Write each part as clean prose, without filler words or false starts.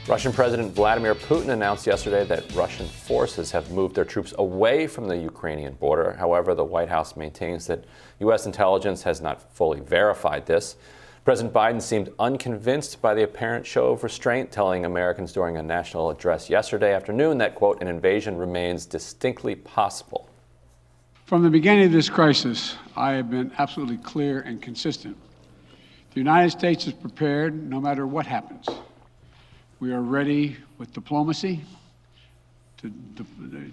Russian President Vladimir Putin announced yesterday that Russian forces have moved their troops away from the Ukrainian border. However, the White House maintains that U.S. intelligence has not fully verified this. President Biden seemed unconvinced by the apparent show of restraint, telling Americans during a national address yesterday afternoon that, quote, an invasion remains distinctly possible. From the beginning of this crisis, I have been absolutely clear and consistent. The United States is prepared no matter what happens. We are ready with diplomacy, to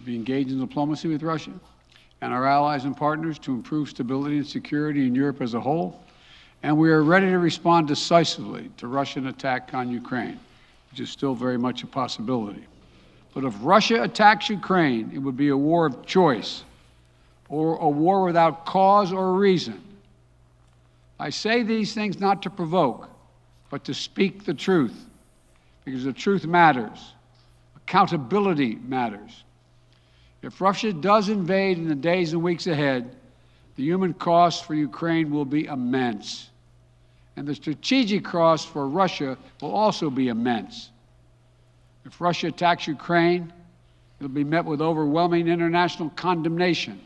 be engaged in diplomacy with Russia and our allies and partners to improve stability and security in Europe as a whole. And we are ready to respond decisively to Russian attack on Ukraine, which is still very much a possibility. But if Russia attacks Ukraine, it would be a war of choice or a war without cause or reason. I say these things not to provoke, but to speak the truth, because the truth matters. Accountability matters. If Russia does invade in the days and weeks ahead, the human cost for Ukraine will be immense. And the strategic cost for Russia will also be immense. If Russia attacks Ukraine, it'll be met with overwhelming international condemnation.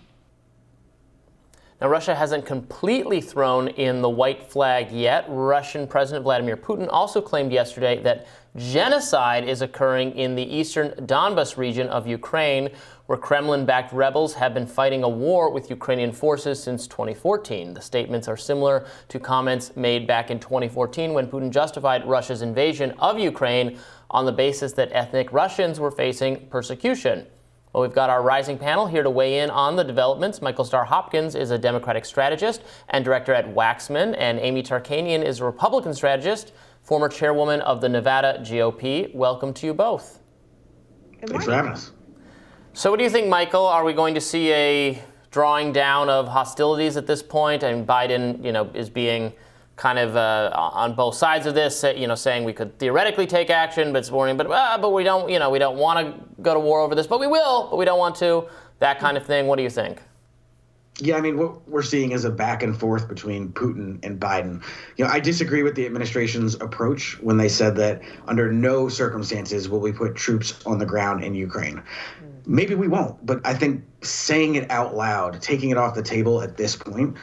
Now, Russia hasn't completely thrown in the white flag yet. Russian President Vladimir Putin also claimed yesterday that genocide is occurring in the eastern Donbas region of Ukraine, where Kremlin-backed rebels have been fighting a war with Ukrainian forces since 2014. The statements are similar to comments made back in 2014 when Putin justified Russia's invasion of Ukraine on the basis that ethnic Russians were facing persecution. Well, we've got our rising panel here to weigh in on the developments. Michael Starr Hopkins is a Democratic strategist and director at Waxman, and Amy Tarkanian is a Republican strategist, former chairwoman of the Nevada GOP. Welcome to you both. Thanks for having us. So what do you think, Michael? Are we going to see a drawing down of hostilities at this point? And Biden, is being kind of on both sides of this, saying we could theoretically take action, but it's warning, but we don't, we don't want to go to war over this, but we will, but we don't want to, that kind of thing. What do you think? Yeah, what we're seeing is a back and forth between Putin and Biden. I disagree with the administration's approach when they said that under no circumstances will we put troops on the ground in Ukraine. Maybe we won't, but I think saying it out loud, taking it off the table at this point,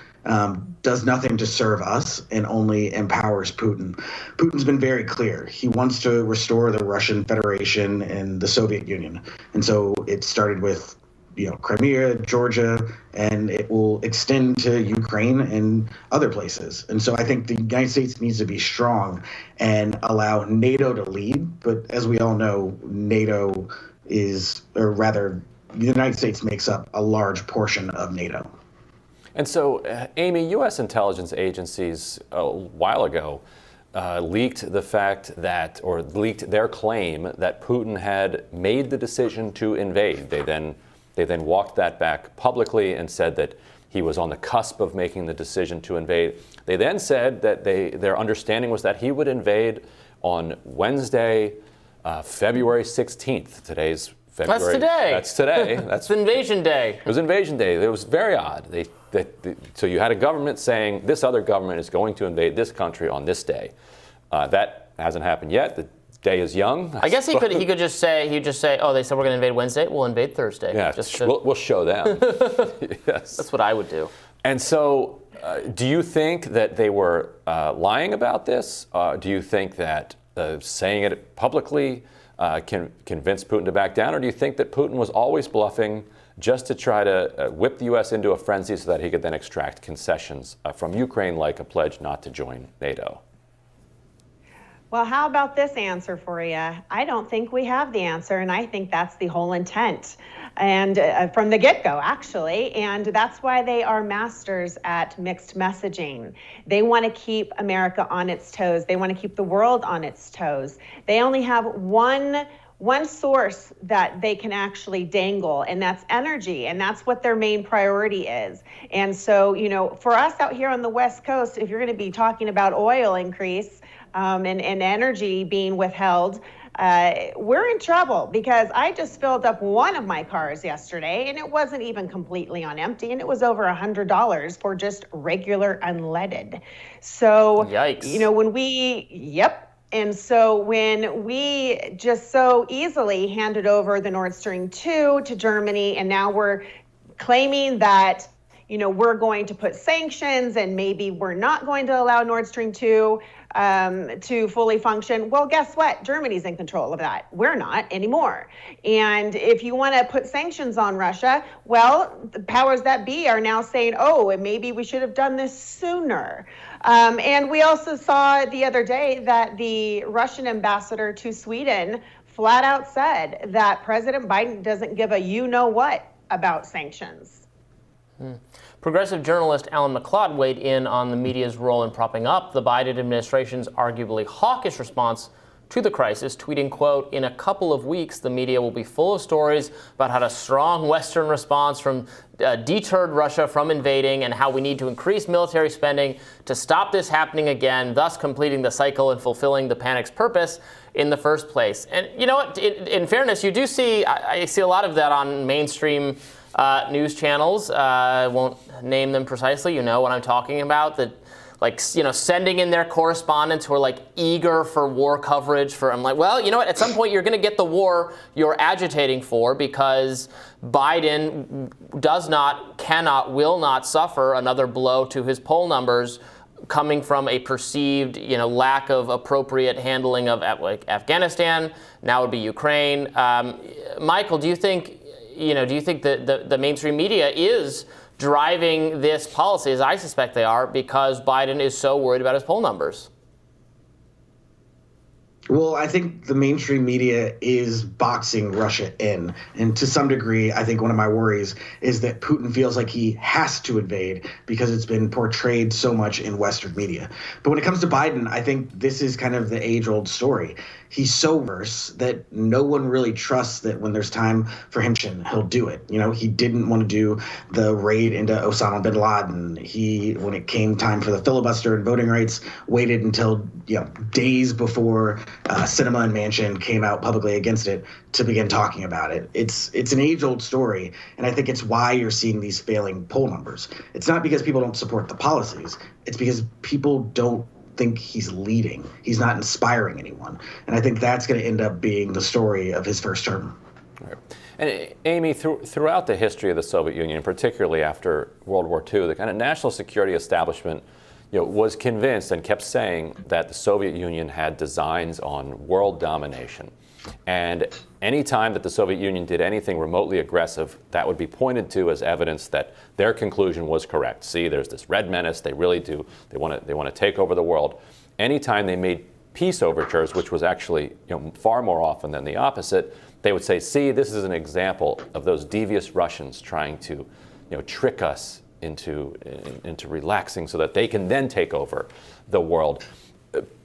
does nothing to serve us and only empowers Putin. Putin's been very clear. He wants to restore the Russian Federation and the Soviet Union. And so it started with Crimea, Georgia, and it will extend to Ukraine and other places. And so I think the United States needs to be strong and allow NATO to lead. But as we all know, NATO the United States makes up a large portion of NATO. And so, Amy, U.S. intelligence agencies a while ago leaked their claim that Putin had made the decision to invade. They then walked that back publicly and said that he was on the cusp of making the decision to invade. They then said that their understanding was that he would invade on Wednesday, February 16th. Today's February. That's today. That's today. That's Invasion Day. It was Invasion Day. It was very odd. So you had a government saying this other government is going to invade this country on this day. That hasn't happened yet. The day is young. I guess he could just say, oh, they said we're going to invade Wednesday. We'll invade Thursday. Yeah, we'll show them. Yes. That's what I would do. And so do you think that they were lying about this? Do you think that saying it publicly can convince Putin to back down? Or do you think that Putin was always bluffing just to try to whip the U.S. into a frenzy so that he could then extract concessions from Ukraine, like a pledge not to join NATO? Well, how about this answer for you? I don't think we have the answer, and I think that's the whole intent, and from the get-go, actually, and that's why they are masters at mixed messaging. They want to keep America on its toes. They want to keep the world on its toes. They only have one source that they can actually dangle, and that's energy, and that's what their main priority is. And so, for us out here on the West Coast, if you're going to be talking about oil increase, and energy being withheld, we're in trouble, because I just filled up one of my cars yesterday and it wasn't even completely on empty, and it was over $100 for just regular unleaded. So, yikes. And so when we just so easily handed over the Nord Stream 2 to Germany, and now we're claiming that, we're going to put sanctions and maybe we're not going to allow Nord Stream 2 to fully function. Well, guess what? Germany's in control of that. We're not anymore. And if you want to put sanctions on Russia, well, the powers that be are now saying, oh, and maybe we should have done this sooner. And we also saw the other day that the Russian ambassador to Sweden flat out said that President Biden doesn't give a you-know-what about sanctions. Progressive journalist Alan McLeod weighed in on the media's role in propping up the Biden administration's arguably hawkish response to the crisis, tweeting, quote, "In a couple of weeks, the media will be full of stories about how a strong Western response deterred Russia from invading and how we need to increase military spending to stop this happening again, thus completing the cycle and fulfilling the panic's purpose in the first place." And you know what? In fairness, you do see, I see a lot of that on mainstream news channels. I won't name them precisely. You know what I'm talking about. That, sending in their correspondents who are eager for war coverage. I'm like, well, you know what? At some point, you're going to get the war you're agitating for, because Biden cannot, will not suffer another blow to his poll numbers coming from a perceived, lack of appropriate handling of Afghanistan. Now it would be Ukraine. Michael, do you think that the mainstream media is driving this policy, as I suspect they are, because Biden is so worried about his poll numbers? Well, I think the mainstream media is boxing Russia in. And to some degree, I think one of my worries is that Putin feels like he has to invade because it's been portrayed so much in Western media. But when it comes to Biden, I think this is kind of the age-old story. He's so worse that no one really trusts that when there's time for him, he'll do it. He didn't want to do the raid into Osama bin Laden. When it came time for the filibuster and voting rights, waited until days before Sinema and Manchin came out publicly against it to begin talking about it. It's an age-old story, and I think it's why you're seeing these failing poll numbers. It's not because people don't support the policies. It's because people don't think he's leading. He's not inspiring anyone. And I think that's going to end up being the story of his first term. Right. And Amy, throughout the history of the Soviet Union, particularly after World War II, the kind of national security establishment was convinced and kept saying that the Soviet Union had designs on world domination. And any time that the Soviet Union did anything remotely aggressive, that would be pointed to as evidence that their conclusion was correct. See, there's this red menace. They really do. They want to take over the world. Anytime they made peace overtures, which was actually far more often than the opposite, they would say, "See, this is an example of those devious Russians trying to, trick us into relaxing so that they can then take over the world."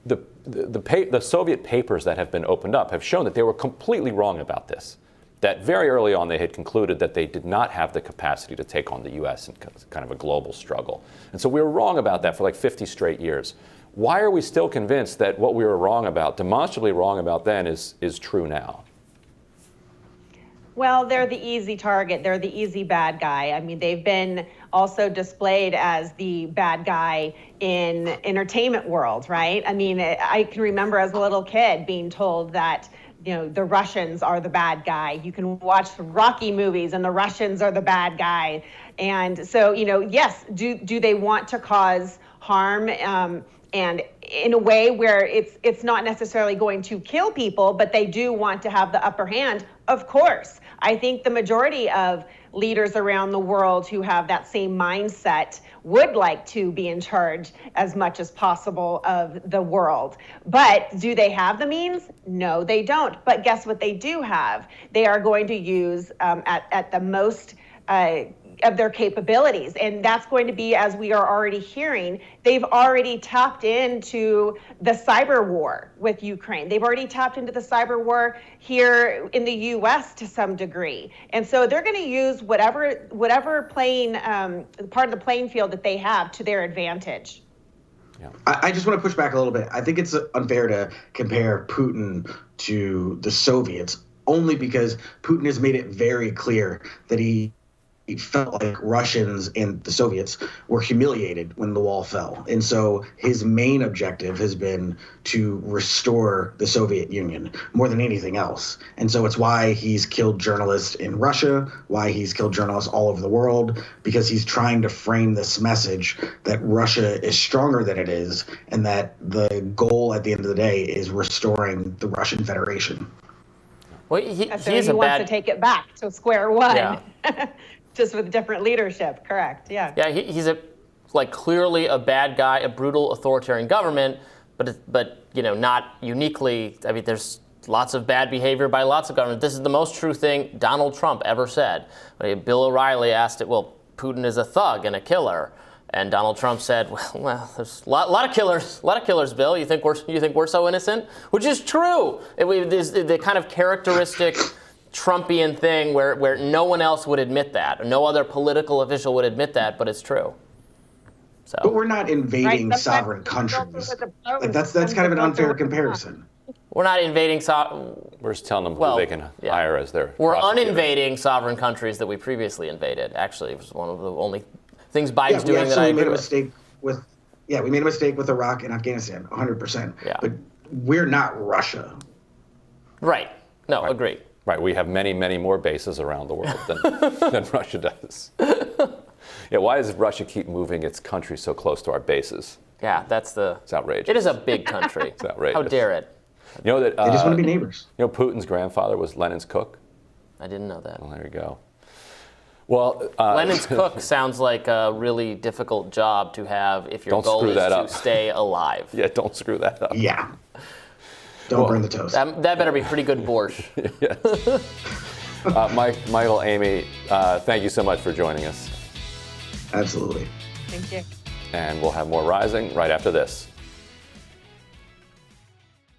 The Soviet papers that have been opened up have shown that they were completely wrong about this. That very early on they had concluded that they did not have the capacity to take on the U.S. in kind of a global struggle. And so we were wrong about that for 50 straight years. Why are we still convinced that what we were wrong about, demonstrably wrong about then, is true now? Well, they're the easy target. They're the easy bad guy. I mean, they've been also displayed as the bad guy in entertainment world, right? I mean, I can remember as a little kid being told that, the Russians are the bad guy. You can watch Rocky movies and the Russians are the bad guy. And so, yes, do they want to cause harm? And in a way where it's not necessarily going to kill people, but they do want to have the upper hand, of course. I think the majority of leaders around the world who have that same mindset would like to be in charge as much as possible of the world. But do they have the means? No, they don't. But guess what they do have? They are going to use at the most of their capabilities. And that's going to be, as we are already hearing, they've already tapped into the cyber war with Ukraine. They've already tapped into the cyber war here in the U.S. to some degree. And so they're going to use whatever playing part of the playing field that they have to their advantage. Yeah. I just want to push back a little bit. I think it's unfair to compare Putin to the Soviets, only because Putin has made it very clear that he it felt like Russians and the Soviets were humiliated when the wall fell. And so his main objective has been to restore the Soviet Union more than anything else. And so it's why he's killed journalists in Russia, why he's killed journalists all over the world, because he's trying to frame this message that Russia is stronger than it is, and that the goal at the end of the day is restoring the Russian Federation. Well, So he's he a wants bad. to take it back to square one, Yeah. just with different leadership. Correct. Yeah. Yeah, he's clearly a bad guy, a brutal authoritarian government, but not uniquely. I mean, there's lots of bad behavior by lots of governments. This is the most true thing Donald Trump ever said. Bill O'Reilly asked it. Well, Putin is a thug and a killer, and Donald Trump said, "Well, there's a lot of killers, Bill. You think we're so innocent?" Which is true. There's the kind of characteristic Trumpian thing where no one else would admit that, no other political official would admit that, but it's true. So. But we're not invading Right, sovereign countries. Like that's kind of an unfair comparison. We're not invading. We're just telling them who they can hire as their We're prosecutor. uninvading sovereign countries that we previously invaded. Actually, it was one of the only things Biden's We doing that I absolutely agree made a with. mistake with. Yeah, we made a mistake with Iraq and Afghanistan, 100%. Yeah. But we're not Russia. Right. No, agree. Right, we have many, many more bases around the world than Russia does. Yeah, why does Russia keep moving its country so close to our bases? Yeah, it's outrageous. It is a big country. It's outrageous. How dare it? You know that They just want to be neighbors. You know, Putin's grandfather was Lenin's cook. I didn't know that. Well, there you go. Well, Lenin's cook sounds like a really difficult job to have if your Don't goal screw is that to up. stay alive. Yeah, don't screw that up. Yeah. Don't burn the toast. That better be pretty good borscht. Yes. Michael, Amy, thank you so much for joining us. Absolutely. Thank you. And we'll have more Rising right after this.